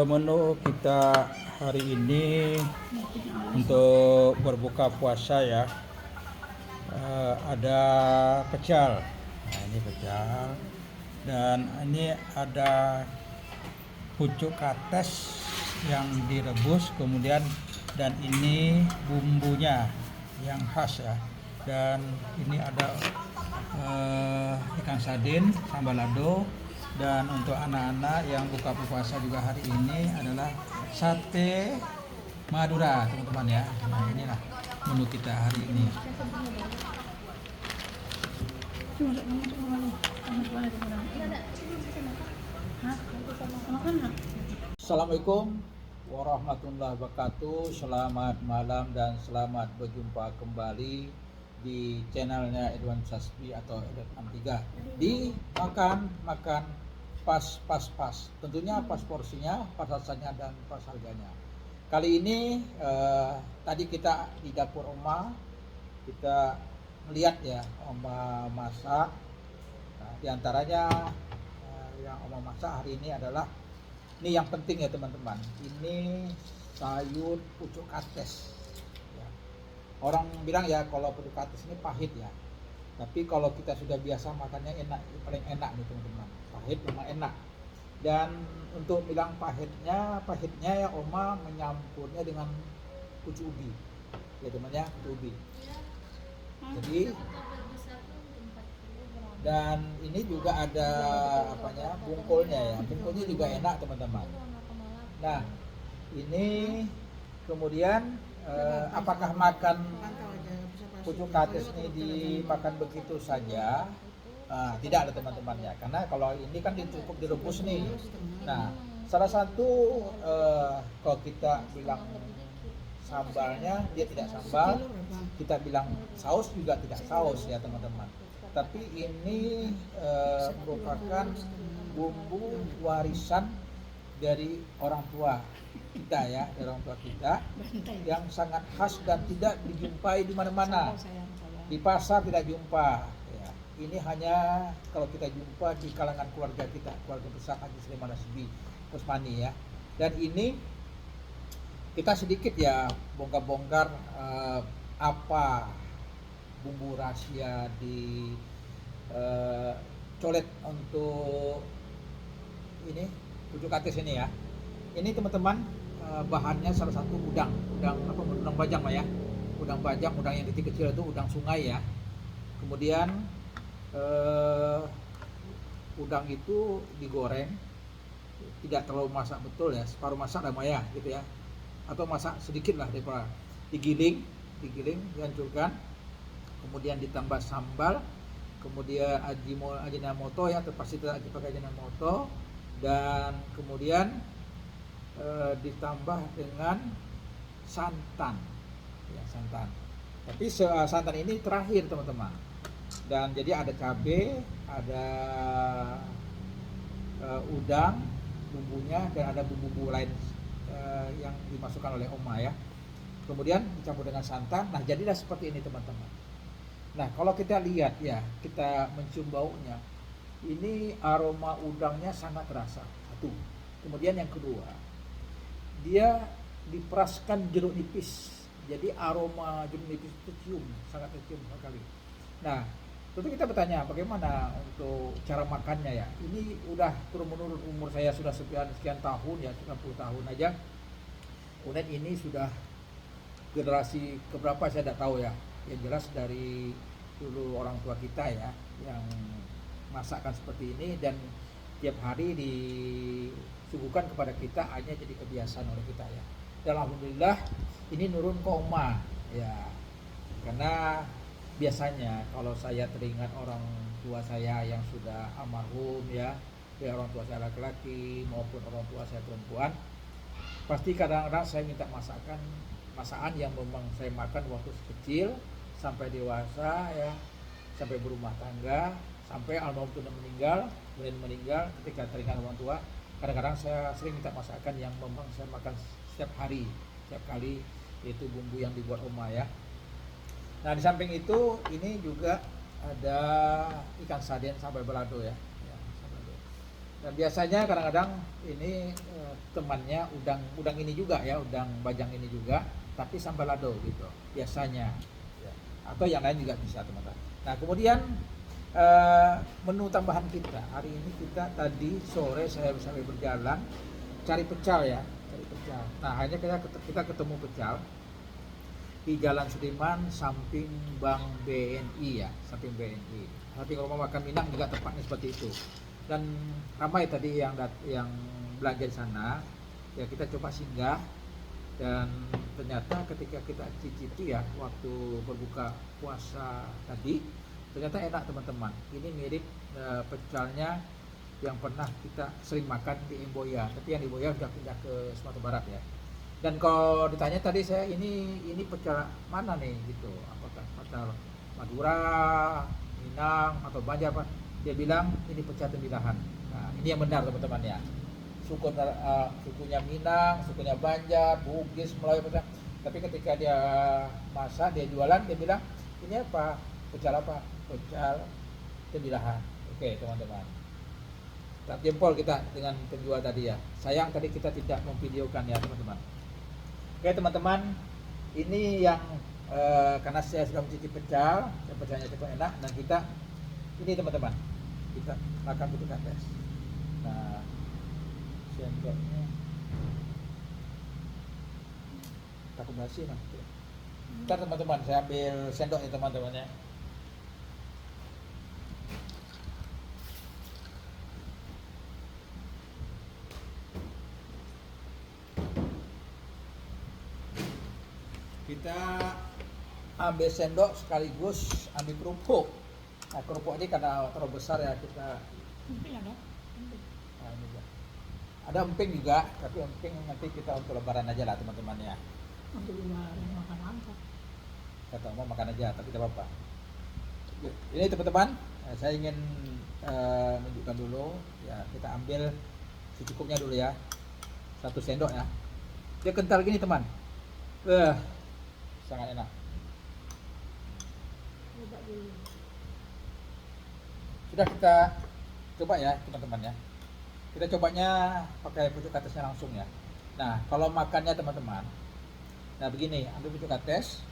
Menu kita hari ini untuk berbuka puasa ya, ada pecel. Nah, ini pecel dan ini ada pucuk kates yang direbus, kemudian dan ini bumbunya yang khas ya, dan ini ada ikan sardin sambal lado. Dan untuk anak-anak yang buka puasa juga hari ini adalah sate Madura, teman-teman ya. Nah, inilah menu kita hari ini. Assalamualaikum warahmatullahi wabarakatuh. Selamat malam dan selamat berjumpa kembali di channelnya Edwan Sasbi atau Edwan 3 di makan pas. Tentunya pas porsinya, pas rasanya dan pas harganya. Kali ini tadi kita di dapur Oma, kita melihat ya Oma masak. Nah, diantaranya yang Oma masak hari ini adalah, ini yang penting ya teman-teman, ini sayur pucuk kates. Ya. Orang bilang ya kalau pucuk kates ini pahit ya, tapi kalau kita sudah biasa makannya enak, paling enak nih teman-teman. Pahit memang enak. Dan untuk bilang pahitnya ya Oma menyampurnya dengan pucuk ubi ya teman-teman ya, pucuk ubi. Jadi dan ini juga ada apanya, bungkulnya ya, bungkulnya juga enak teman-teman. Nah ini kemudian apakah makan pucuk kates ini dimakan begitu saja? Tidak ada teman-teman ya, karena kalau ini kan cukup direbus nih. Nah salah satu kalau kita bilang sambalnya dia tidak sambal, kita bilang saus juga tidak saus ya teman-teman. Tapi ini merupakan bumbu warisan dari orang tua kita ya, dari orang tua kita yang sangat khas dan tidak dijumpai di mana-mana. Di pasar tidak jumpa. Ya. Ini hanya kalau kita jumpa di kalangan keluarga kita, keluarga besar Haji Sulaiman Hasbi Kusmani ya. Dan ini kita sedikit ya bongkar-bongkar apa bumbu rahasia di colet untuk ini pucuk kates ini ya. Ini teman-teman bahannya salah satu udang bajang lah ya. Udang bajang, udang yang kecil-kecil itu udang sungai ya. Kemudian udang itu digoreng, tidak terlalu masak betul ya, separuh masak lah Maya gitu ya. Atau masak sedikit lah, daripada digiling, dihancurkan. Kemudian ditambah sambal, kemudian ajinomoto ya, terpasti pakai ajinomoto, dan kemudian ditambah dengan santan ya, santan. Tapi santan ini terakhir teman-teman. Dan jadi ada cabai, ada udang bumbunya, dan ada bumbu-bumbu lain yang dimasukkan oleh Oma ya. Kemudian dicampur dengan santan. Nah jadilah seperti ini teman-teman. Nah kalau kita lihat ya, kita mencium baunya, ini aroma udangnya sangat terasa, satu. Kemudian yang kedua, dia diperaskan jeruk nipis, jadi aroma jeruk nipis itu sangat tercium sekali. Nah tentu kita bertanya bagaimana untuk cara makannya ya. Ini udah turun menurun, umur saya sudah sekian tahun ya, 90 tahun aja. Kemudian ini sudah generasi keberapa saya tidak tahu ya. Yang jelas dari dulu orang tua kita ya yang masakkan seperti ini, dan tiap hari disuguhkan kepada kita, hanya jadi kebiasaan oleh kita ya. Dan alhamdulillah ini nurun ke Oma ya, karena biasanya kalau saya teringat orang tua saya yang sudah almarhum ya, dari orang tua saya laki-laki maupun orang tua saya perempuan, pasti kadang-kadang saya minta masakan yang memang saya makan waktu kecil sampai dewasa ya, sampai berumah tangga, sampai almarhum sudah meninggal. Ketika teringat orang tua, kadang-kadang saya sering minta masakan yang memang saya makan setiap hari, setiap kali, yaitu bumbu yang dibuat Oma ya. Nah di samping itu ini juga ada ikan sarden sambal balado ya. Dan biasanya kadang-kadang ini temannya udang ini juga ya, udang bajang ini juga, tapi sambal lado gitu biasanya. Ya. Atau yang lain juga bisa teman-teman. Nah kemudian menu tambahan kita hari ini, kita tadi sore saya sambil berjalan cari pecel ya, cari pecel. Nah akhirnya kita ketemu pecel di Jalan Sudirman samping Bank BNI ya, samping BNI. Samping rumah makan Minang juga tempatnya seperti itu. Dan ramai tadi yang belanja di sana. Ya kita coba singgah, dan ternyata ketika kita cicipi ya waktu berbuka puasa tadi, ternyata enak teman-teman. Ini mirip pecelnya yang pernah kita sering makan di Emboya, tapi yang di Emboya sudah pindah ke Sumatera Barat ya. Dan kalau ditanya tadi saya, ini pecel mana nih gitu, apakah pecel Madura, Minang atau Banjar Pak? Dia bilang ini pecel Tembilahan. Nah ini yang benar teman-teman ya. Sukunya Minang, sukunya Banjar, Bugis, Melayu pecel. Tapi ketika dia masak, dia jualan, dia bilang ini apa? Pecel apa? Pecel Tembilahan. Oke teman-teman. Tak jempol kita dengan penjual tadi ya. Sayang tadi kita tidak memvideokan ya teman-teman. Oke teman-teman, ini yang karena saya sudah mencicipi pecel, dan pecelnya cukup enak, dan kita ini teman-teman, kita makan putu kates. Nah, sendoknya takut basi nanti. Ntar teman-teman, saya ambil sendok ya teman-teman ya. Kita ambil sendok sekaligus ambil kerupuk. Nah kerupuk ini karena terlalu besar ya, kita nah, ini juga. Ada emping juga, tapi emping nanti kita untuk lebaran aja lah teman-teman ya. Untuk lebaran makan apa? Kata mau makan aja, tapi tidak apa-apa. Ini teman-teman, saya ingin menunjukkan dulu ya, kita ambil secukupnya dulu ya, 1 sendok ya. Dia kental gini teman, sangat enak. Coba dulu. Sudah kita coba ya teman-teman ya. Kita cobanya pakai pucuk katesnya langsung ya. Nah kalau makannya teman-teman, nah begini, ambil pucuk kates,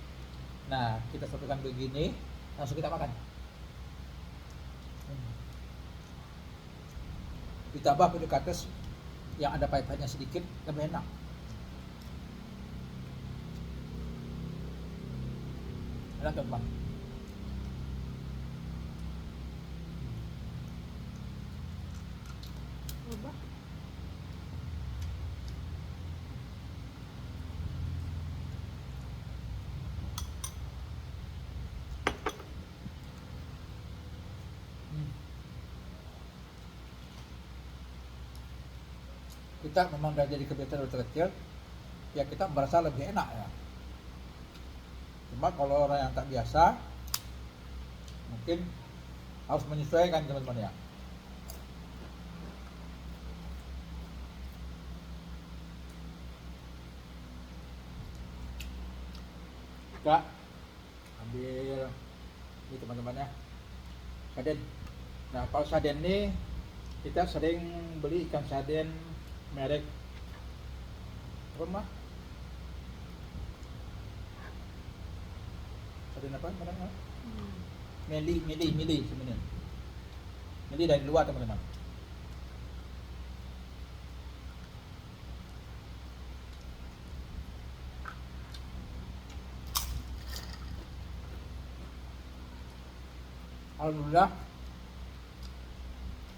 nah kita satukan begini, langsung kita makan. Ditambah pucuk kates yang ada pahit-pahitnya sedikit, lebih enak. Enak teman. Coba. Kita memang udah jadi kebiasaan dari kecil, ya kita merasa lebih enak ya. Cuma kalau orang yang tak biasa, mungkin harus menyesuaikan teman-teman ya. Kita ambil ini teman-teman ya, sarden. Nah kalau sarden ini kita sering beli ikan sarden merek apa mah? Sarden apa mereknya? Meli sebenarnya. Meli dari luar teman-teman. Alhamdulillah,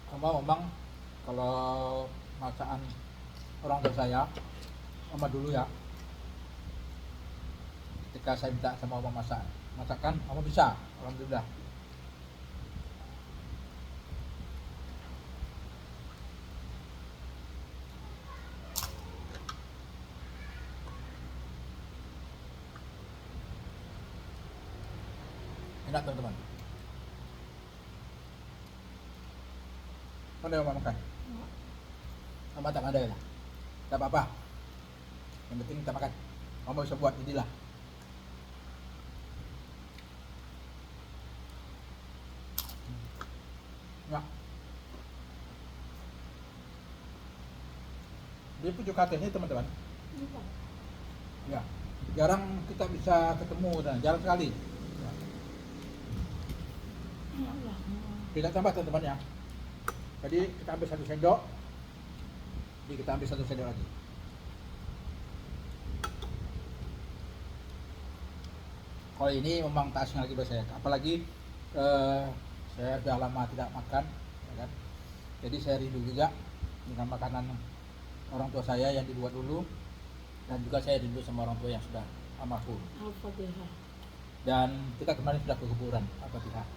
memang kalau masakan orang tua saya, oma dulu ya, ketika saya minta sama oma masakan, oma bisa, alhamdulillah. Enak teman-teman. Mana oma makan? Oma tak ada ya? Tak apa-apa. Yang penting kita makan. Oma bisa buat inilah. Nah. Di pucuk hati ini teman-teman, Ini Pak. ya jarang kita bisa ketemu dan jarang sekali. Ya. Ya Allah. Kita tambah teman-teman ya. Jadi kita ambil 1 sendok. Jadi kita ambil 1 sendok lagi. Kalau ini memang tak asing lagi buat saya. Apalagi saya sudah lama tidak makan, ya kan? Jadi saya rindu juga dengan makanan orang tua saya yang dibuat dulu, dan juga saya rindu sama orang tua yang sudah almarhum. Al-Fatihah. Dan kita kemarin sudah ke kuburan Al-Fatihah.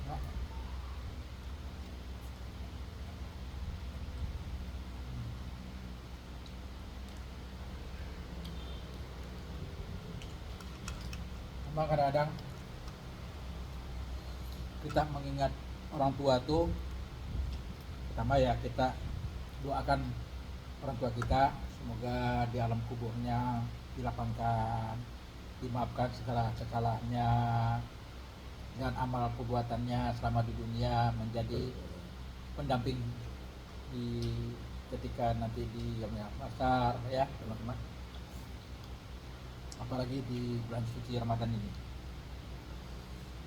Nah, memang kadang-kadang kita mengingat orang tua tuh, pertama ya kita doakan orang tua kita semoga di alam kuburnya dilapangkan, dimaafkan segala kesalahannya, dan amal perbuatannya selama di dunia menjadi pendamping di ketika nanti di yaumul mahsyar ya teman-teman, apalagi di bulan suci Ramadan ini.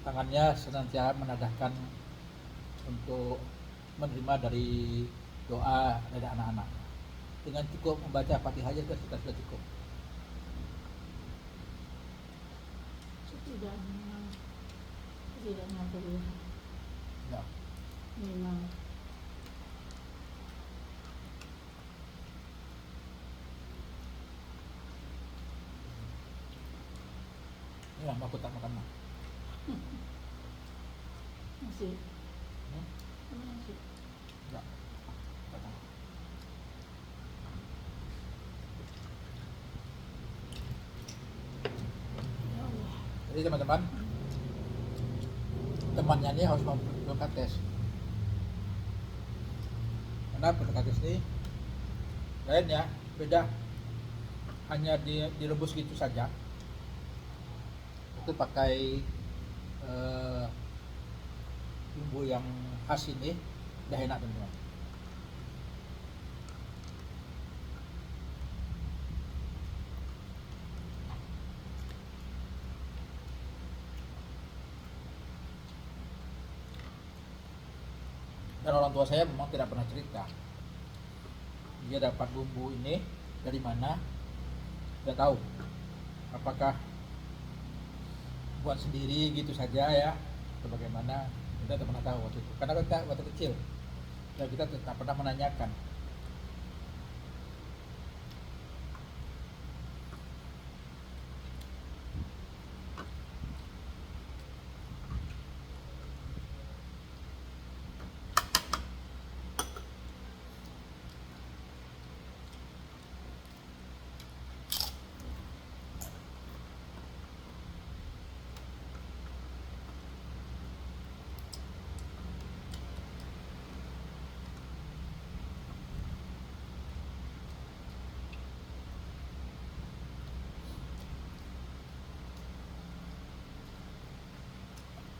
Tangannya senantiasa menadahkan untuk menerima dari doa dari anak-anak. Dengan cukup membaca Fatihah saja sudah cukup. Setidaknya beliau Ya. memang Ini lah aku tak makan mah. masih Hmm? masih Ya. Datang. ya Allah. Jadi teman-teman, temannya ini harus melakukan tes. Karena tes ini lain ya, beda. Hanya direbus gitu saja. Itu pakai bumbu yang khas ini, udah enak teman-teman. Dan orang tua saya memang tidak pernah cerita dia dapat bumbu ini dari mana, tidak tahu apakah buat sendiri gitu saja ya atau bagaimana, kita tidak pernah tahu waktu itu karena kita waktu kecil dan kita tidak pernah menanyakan.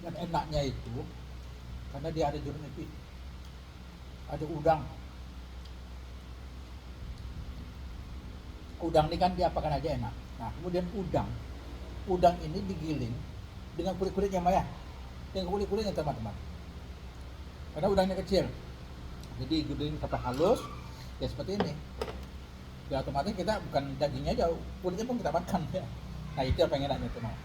Dan enaknya itu karena dia ada jeruk nipis, ada udang. Udang ini kan diapakan aja enak. Nah kemudian udang ini digiling dengan kulit-kulitnya Maya, dengan kulit-kulitnya teman-teman. Karena udangnya kecil, jadi giling sampai halus, ya seperti ini. Ya otomatis kita bukan dagingnya aja, kulitnya pun kita makan ya. Nah itu yang enaknya teman. Ya.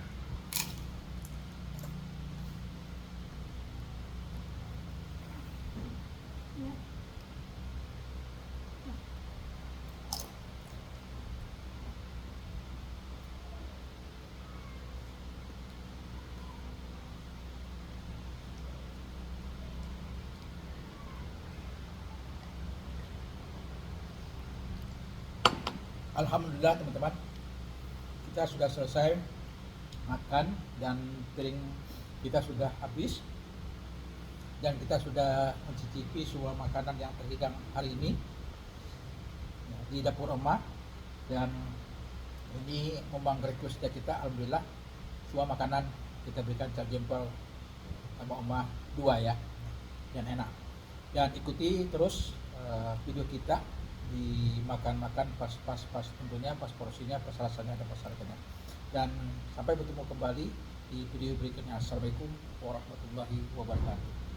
Alhamdulillah teman-teman, kita sudah selesai makan dan piring kita sudah habis dan kita sudah mencicipi semua makanan yang terhidang hari ini di dapur Oma. Dan ini memang request kita, alhamdulillah semua makanan kita berikan cap jempol sama Oma 2 ya, dan enak. Dan ikuti terus video kita dimakan-makan pas tentunya pas porsinya, pas rasanya, dan pas harganya. Dan sampai bertemu kembali di video berikutnya. Assalamualaikum warahmatullahi wabarakatuh.